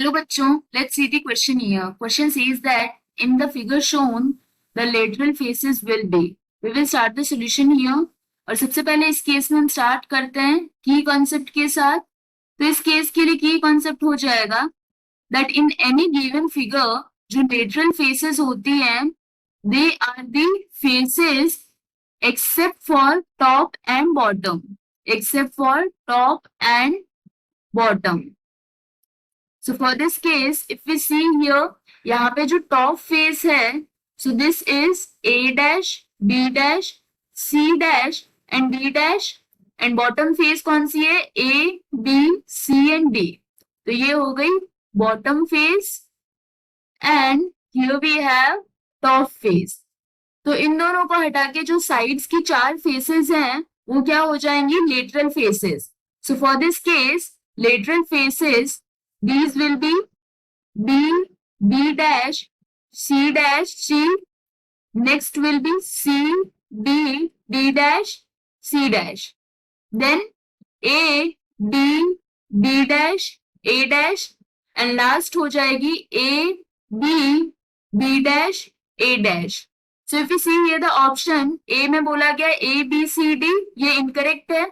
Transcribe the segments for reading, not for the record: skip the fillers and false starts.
Hello bachchon, let's see the question here. Question says that in the figure shown, the lateral faces will be. We will start the solution here. और सबसे पहले इस case में हम start करते हैं की कॉन्सेप्ट के साथ. तो इस केस के लिए की कॉन्सेप्ट हो जाएगा that in any given figure जो लेटरल फेसेस होती हैं they are the faces except for top and bottom. Except for top and bottom. So for this case, if we see here, यहाँ पे जो top face है, so this is A dash, B dash, C dash and D dash and bottom face कौन सी है? A, B, C and D. तो ये हो गई bottom face and here we have top face. तो इन दोनों को हटा के जो sides की चार faces हैं, वो क्या हो जाएंगी? Lateral faces. So for this case, lateral faces these will be B, B dash, C dash, C. Next will be C, D, D dash, C dash. Then A, D, D dash, A dash. And last हो जाएगी A, B, B dash, A dash. So if you see here the option, A में बोला गया A, B, C, D, ये incorrect है.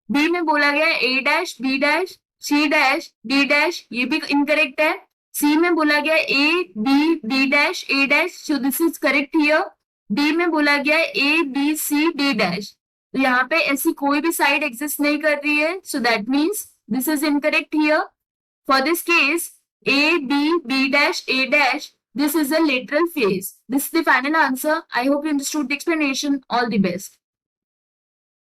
B में बोला गया A dash, B dash, C dash, D dash, ये भी incorrect है. C में बोला गया A, B, D dash, A dash, so this is correct here. D में बोला गया A, B, C, D dash. तो यहाँ पे ऐसी कोई भी साइड एग्जिस्ट नहीं कर रही है. So that means this is incorrect here. For this case, A, B, B dash, A dash, this is a lateral face. This is the final answer. I hope you understood the explanation. All the best.